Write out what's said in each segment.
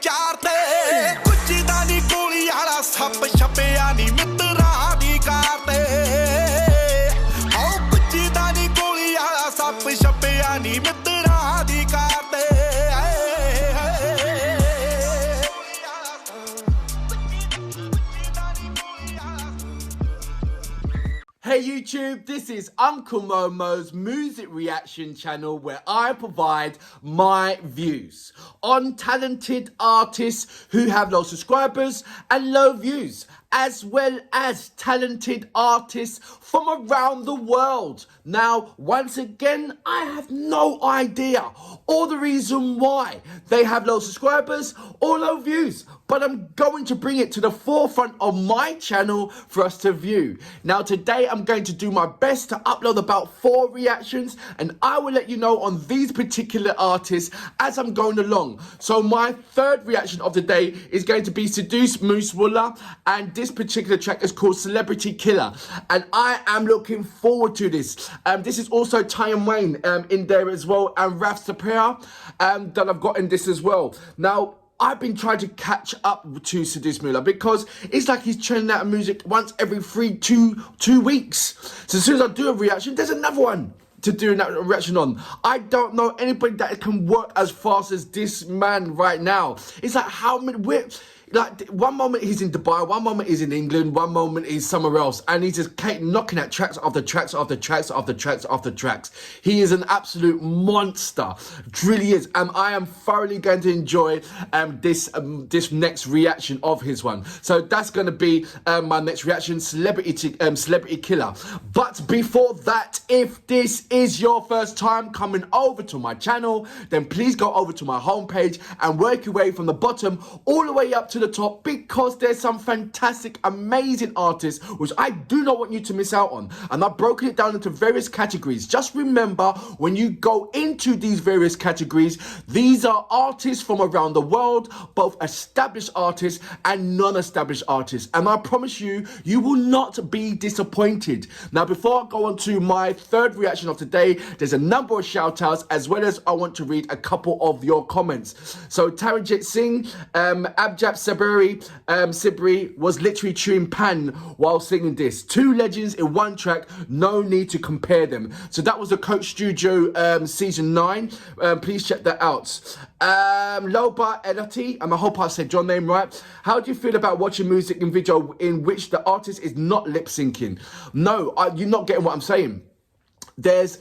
ਵਿਚਾਰ ਤੇ ਕੁੱਚਦਾ ਨੀ ਗੋਲੀ ਵਾਲਾ ਸੱਪ ਛਪਿਆ ਨੀ ਮਿੱਤਰਾਂ ਦੀ ਕਾਰ ਤੇ ਓ ਕੁੱਚਦਾ ਨੀ ਗੋਲੀ ਵਾਲਾ ਸੱਪ ਛਪਿਆ ਨੀ ਮਿੱਤਰਾਂ ਦੀ ਕਾਰ ਤੇ Hey YouTube, this is Uncle Momo's music reaction channel where I provide my views on talented artists who have low subscribers and low views, as well as talented artists from around the world. Now, once again, I have no idea or the reason why they have low subscribers or low views, but I'm going to bring it to the forefront of my channel for us to view. Now, today I'm going to do my best to upload about 4 reactions, and I will let you know on these particular artists as I'm going along. So my third reaction of the day is going to be Sidhu Moosetape, and this particular track is called Celebrity Killer, and I am looking forward to this. This is also Tion in there as well, and Raf-Saperra that I've got in this as well. Now, I've been trying to catch up to Sidhu Moosetape because it's like he's churning out music once every two weeks. So as soon as I do a reaction, there's another one to do that reaction on. I don't know anybody that can work as fast as this man right now. It's like how many... Like, one moment he's in Dubai, one moment he's in England, one moment he's somewhere else, and he's just knocking out tracks after tracks after tracks after tracks after tracks. He is an absolute monster, really is, and I am thoroughly going to enjoy this next reaction of his one. So that's going to be my next reaction, Celebrity Killer. But before that, if this is your first time coming over to my channel, then please go over to my homepage and work your way from the bottom all the way up to the top, because there's some fantastic, amazing artists which I do not want you to miss out on, and I've broken it down into various categories. Just remember, when you go into these various categories, these are artists from around the world, both established artists and non-established artists, and I promise you, you will not be disappointed. Now, before I go on to my third reaction of today, there's a number of shout outs, as well as I want to read a couple of your comments. So A.Singh, Sibri was literally chewing pan while singing this. 2 legends in one track, no need to compare them. So that was the Coach Studio season 9. Please check that out. Loba Elati, and I hope I said your name right. How do you feel about watching music in video in which the artist is not lip syncing? No, you're not getting what I'm saying. It's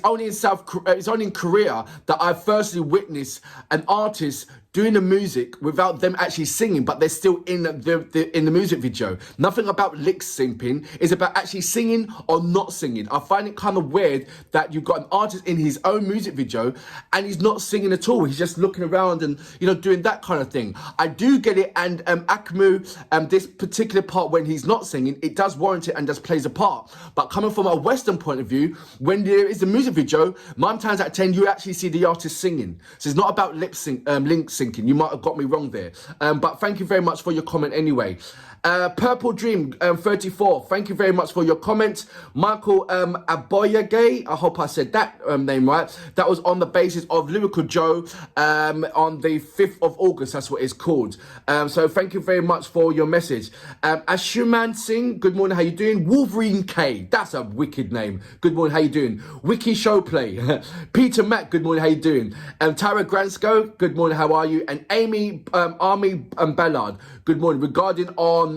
only in Korea that I've firstly witnessed an artist doing the music without them actually singing, but they're still in the music video. Nothing about lip syncing. It's about actually singing or not singing. I find it kind of weird that you've got an artist in his own music video and he's not singing at all. He's just looking around and, you know, doing that kind of thing. I do get it, and Akmu, this particular part when he's not singing, it does warrant it and just plays a part. But coming from a Western point of view, when there is a music video, 9 times out of 10 you actually see the artist singing. So it's not about lip syncing. You might have got me wrong there, but thank you very much for your comment anyway. Purple Dream 34, thank you very much for your comment. Michael Aboyage, I hope I said that name right. That was on the basis of Lyrical Joe on the 5th of August, that's what it's called. So thank you very much for your message. Ashuman Singh, good morning, how you doing? Wolverine K, that's a wicked name. Good morning, how you doing? Wiki Showplay. Peter Mack, good morning, how you doing? Tara Gransko, good morning, how are you? And Amy Army Ballard, good morning. Regarding on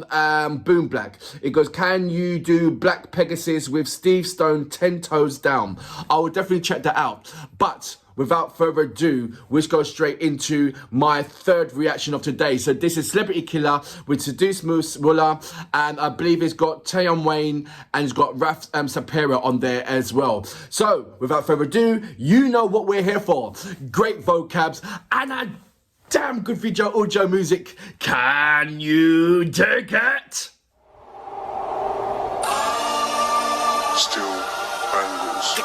Boom Black, it goes, can you do Black Pegasus with Steve Stone 10 toes down? I will definitely check that out. But without further ado, let's go straight into my third reaction of today. So this is Celebrity Killer with Sidhu Moosetape, and I believe it's got Tion and it's got Raf-Saperra on there as well. So without further ado, you know what we're here for. Great vocabs and a damn good video audio music. Can you take it? Still Banglez.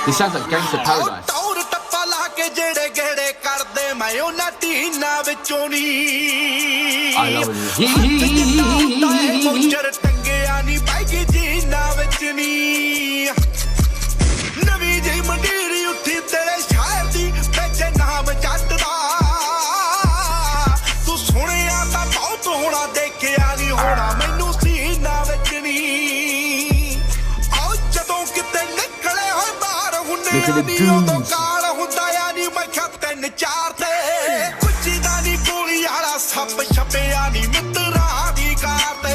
This sounds like Gangster Paradise. I love it. Look at the ਨੀ ਉਦੋਂ dudes. ਕਾਲ ਹੁੰਦਾ ਆ ਨੀ ਮੈਂ ਕਿਹਾ 3-4 ਤੇ ਕੁੱਚੀ ਦਾ ਨੀ ਗੋਲੀ ਵਾਲਾ ਸੱਪ ਛਪਿਆ ਨੀ ਮਿੱਤਰਾਂ ਦੀ ਕਾਰ ਤੇ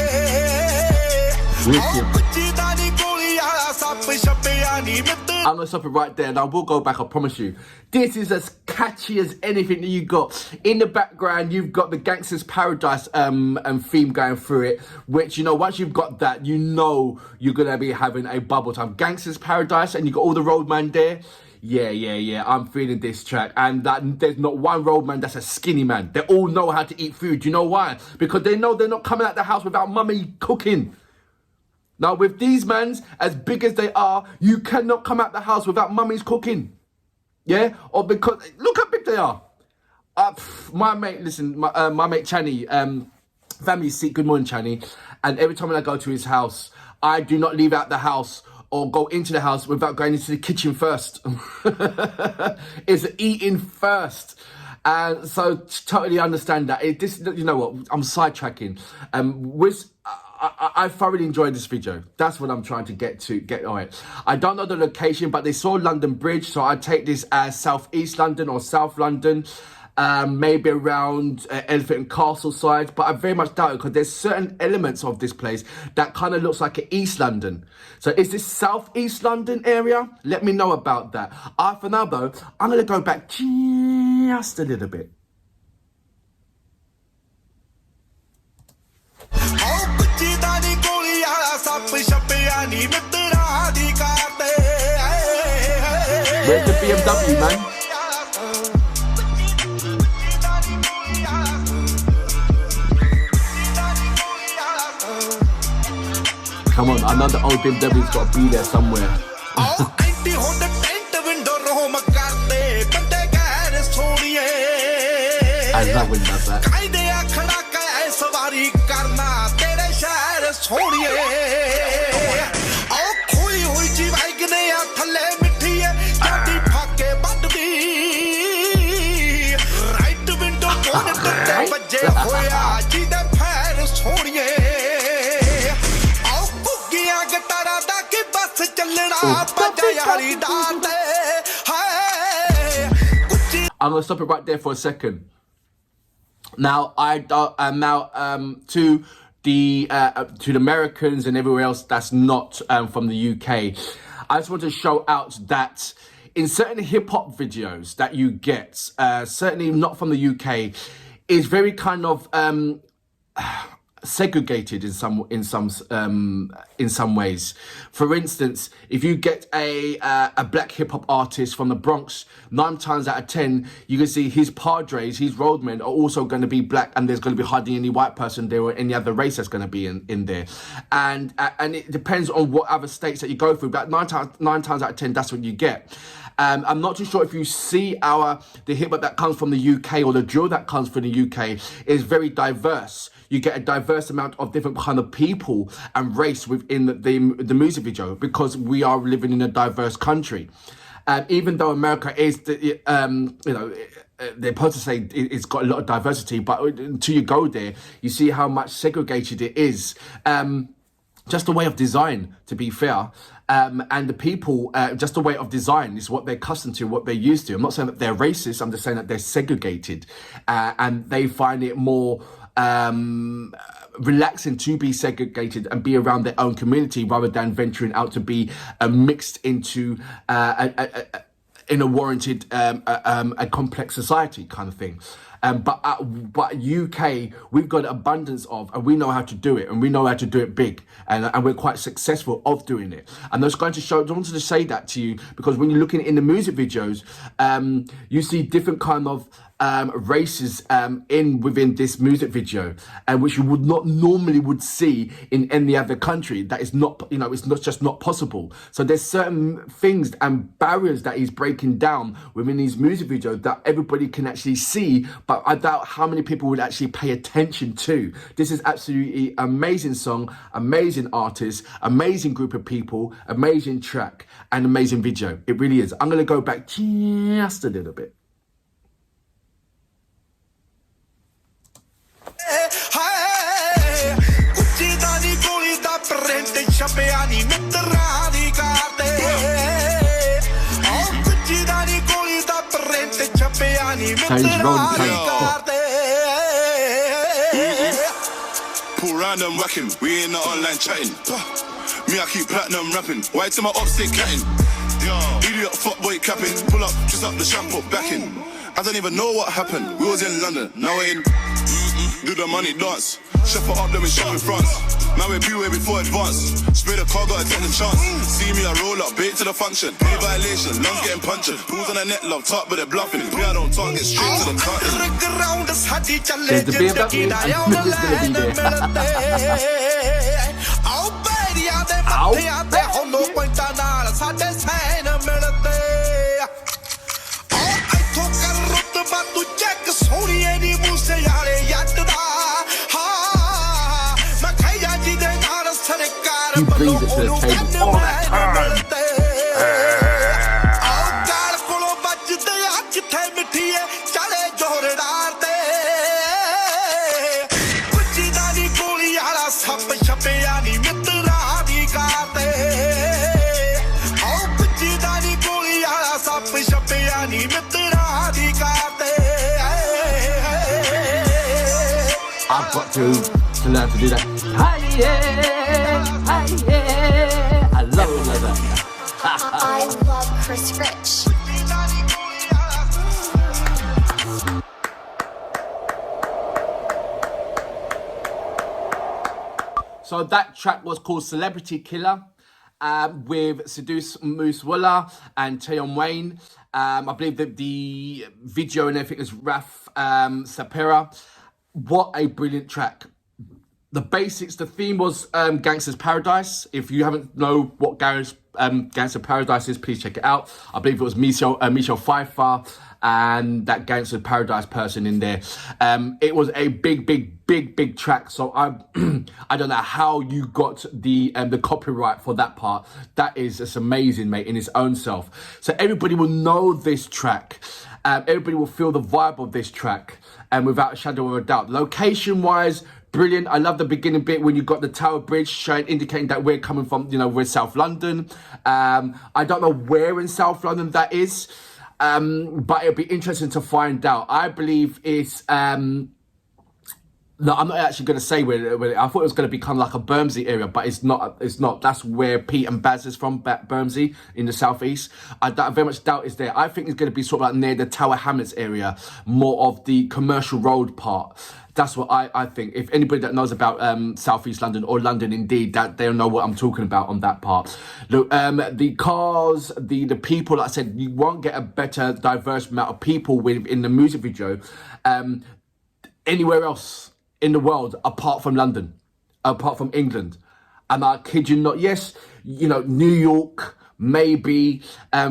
Wicked. ਕੁੱਚੀ ਦਾ ਨੀ ਗੋਲੀ ਵਾਲਾ ਸੱਪ ਛਪਿਆ ਨੀ ਮਿੱਤਰਾਂ I'm going to stop it right there and I will go back, I promise you. This is as catchy as anything that you got. In the background, you've got the Gangster's Paradise theme going through it, which, you know, once you've got that, you know you're going to be having a bubble time. Gangster's Paradise, and you got all the roadman there. Yeah, I'm feeling this track. And that there's not one roadman that's a skinny man. They all know how to eat food. You know why? Because they know they're not coming out the house without mummy cooking. Now, with these mans, as big as they are, you cannot come out the house without mummy's cooking. Yeah? Or because, look how big they are. My mate, listen, my mate Channy, family seat, good morning Channy. And every time when I go to his house, I do not leave out the house or go into the house without going into the kitchen first. It's eating first. And so totally understand that. This, you know what, I'm sidetracking. I thoroughly enjoyed this video. That's what I'm trying to get on it. I don't know the location, but they saw London Bridge, so I take this as South East London or South London, maybe around Elephant and Castle side, but I very much doubt it because there's certain elements of this place that kind of looks like an East London. So is this South East London area? Let me know about that. For now though, I'm going to go back just a little bit. Where's the BMW, man? Come on, I know the old BMW's got to be there somewhere. I love when he does that. I'm gonna stop it right there for a second. Now to the Americans and everywhere else that's not from the UK, I just want to show out that in certain hip hop videos that you get, certainly not from the UK, is very kind of segregated in some ways. For instance, if you get a black hip hop artist from the Bronx, 9 times out of 10 you can see his padres, his roadmen are also going to be black, and there's going to be hardly any white person there or any other race that's going to be in there. And it depends on what other states that you go through, but 9 times out of 10 that's what you get. I'm not too sure if you see the hip hop that comes from the UK or the drill that comes from the UK is very diverse. You get a diverse amount of different kind of people and race within the music video, because we are living in a diverse country. Even though America is, they're supposed to say it's got a lot of diversity, but until you go there, you see how much segregated it is. Just a way of design, to be fair. And the people, just a way of design is what they're accustomed to, what they're used to. I'm not saying that they're racist, I'm just saying that they're segregated. And they find it more relaxing to be segregated and be around their own community rather than venturing out to be mixed into in a warranted a complex society kind of thing. But UK, we've got an abundance of, and we know how to do it, and we know how to do it big, and we're quite successful of doing it. And I was going to show, I wanted to say that to you, because when you're looking in the music videos, you see different kind of races within this music video, which you would not normally would see in any other country. That is not, it's not just not possible. So there's certain things and barriers that he's breaking down within these music videos that everybody can actually see, but I doubt how many people would actually pay attention to. This is absolutely amazing song, amazing artist, amazing group of people, amazing track, and amazing video. It really is. I'm going to go back just a little bit. ਛੱਪਿਆ ਨੀ he's ਮਿੱਤਰਾਂ rolling ਦੀ tank. ਕਾਰ ਤੇ Pull round and whacking, we in the online chatting. Me, I keep platinum rapping. Why to my ops stay catting? Idiot fuckboy capping. Pull up, just up the shampoo back in. I don't even know what happened. We was in London, now we're in. Do the money dance. Chef it up, then we shop in France. Now we're way before advance. Spray the car, gotta take the chance. See me, I roll up, bait to the function. Pay violation, lungs getting punctured. Pools on the net, love, talk, but they're bluffing. Me, I don't talk, get straight to the cut. There's the BMW and it's gonna be there. He brings it to the table all that time. ਸੱਪ ਛਪਿਆ ਨੀ ਮਿੱਤਰਾਂ ਦੀ ਕਾਰ ਤੇ ਆਓ ਪਿੱਛੇ ਦਾ ਨੀ ਗੋਲੀ ਵਾਲਾ ਸੱਪ ਛਪਿਆ ਨੀ ਮਿੱਤਰਾਂ ਦੀ ਕਾਰ ਤੇ I've got to learn to do that. Hi yeah, hi yeah. I love that. I love Chris Rich. So that track was called Celebrity Killer with Sidhu and Tion. I believe that the video and everything is Raf-Saperra. What a brilliant track. The basics, the theme was Gangster's Paradise. If you haven't know what Gangster's Paradise is, please check it out. I believe it was Michelle Pfeiffer and that Gangster's Paradise person in there. It was a big track. So I don't know how you got the copyright for that part. That is just amazing, mate, in its own self. So everybody will know this track. Everybody will feel the vibe of this track, and without a shadow of a doubt. Location-wise, brilliant. I love the beginning bit when you got the Tower Bridge indicating that we're coming from, we're South London. I don't know where in South London that is, but it'll be interesting to find out. I believe it's... No, I'm not actually going to say where. I thought it was going to be kind of like a Bermondsey area, but it's not. It's not. That's where Pete and Baz is from, Bermondsey in the southeast. I very much doubt it's there. I think it's going to be sort of like near the Tower Hamlets area, more of the commercial road part. That's what I think. If anybody that knows about southeast London or London indeed, that they'll know what I'm talking about on that part. Look, the cars, the people, like I said, you won't get a better diverse amount of people in the music video anywhere else in the world apart from London, apart from England. And I kid you not, yes, New York, maybe,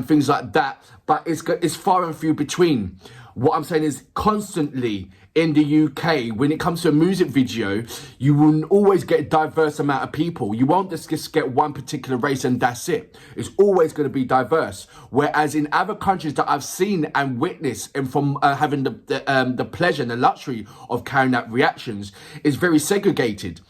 things like that, but it's far and few between. What I'm saying is constantly in the UK, when it comes to a music video, you will always get a diverse amount of people. You won't just get one particular race and that's it. It's always going to be diverse. Whereas in other countries that I've seen and witnessed, and from having the pleasure and the luxury of carrying out reactions, is very segregated.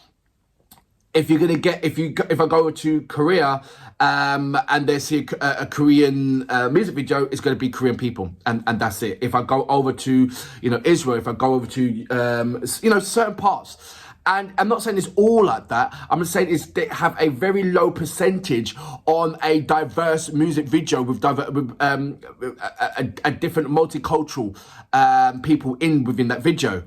If I go to Korea and they see a Korean music video, it's going to be Korean people, and that's it. If I go over to Israel, if I go over to certain parts, and I'm not saying it's all like that. I'm just saying they have a very low percentage on a diverse music video with a different multicultural people within that video.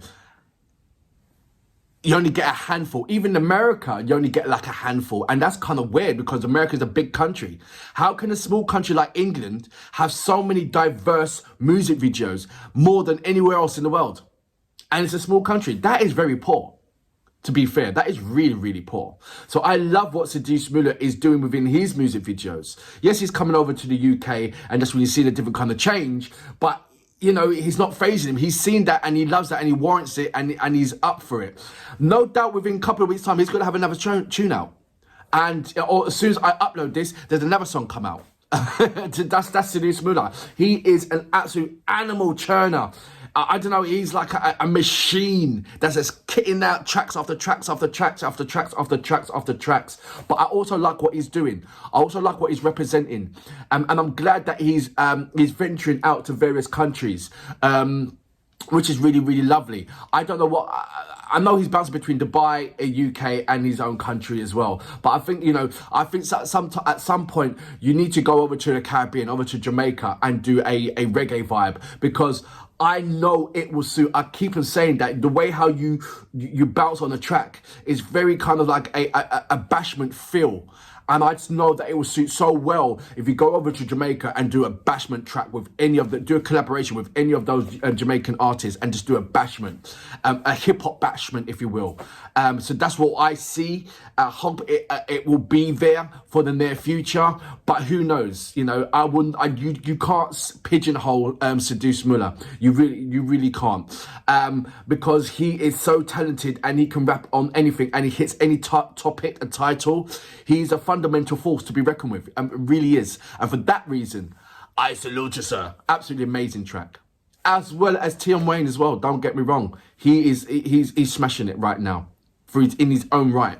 You only get a handful. Even America, you only get like a handful. And that's kind of weird because America is a big country. How can a small country like England have so many diverse music videos more than anywhere else in the world? And it's a small country. That is very poor, to be fair. That is really, really poor. So I love what Sidhu is doing within his music videos. Yes, he's coming over to the UK and that's when you see the different kind of change. But he's not phasing him. He's seen that and he loves that and he warrants it and he's up for it. No doubt within a couple of weeks' time, he's going to have another tune out. And as soon as I upload this, there's another song come out. That's Sidhu. He is an absolute animal churner. I don't know, he's like a machine that's just kitting out tracks after tracks after tracks after tracks after tracks after tracks. But I also like what he's doing. I also like what he's representing. And I'm glad that he's venturing out to various countries, which is really, really lovely. I don't know what... I know he's bouncing between Dubai, UK, and his own country as well. But I think, at some point, you need to go over to the Caribbean, over to Jamaica, and do a reggae vibe. Because I know it will suit. I keep on saying that the way how you bounce on the track is very kind of like a bashment feel. And I just know that it will suit so well if you go over to Jamaica and do a bashment track with do a collaboration with any of those Jamaican artists and just do a bashment, a hip hop bashment, if you will. So that's what I see. I hope it will be there for the near future, but who knows? You can't pigeonhole Sidhu Muller. You really can't, because he is so talented and he can rap on anything and he hits any topic and title. He's a fundamental force to be reckoned with. It really is, and for that reason, I salute you, sir. Absolutely amazing track, as well as Tion Wayne as well. Don't get me wrong, he's smashing it right now, in his own right.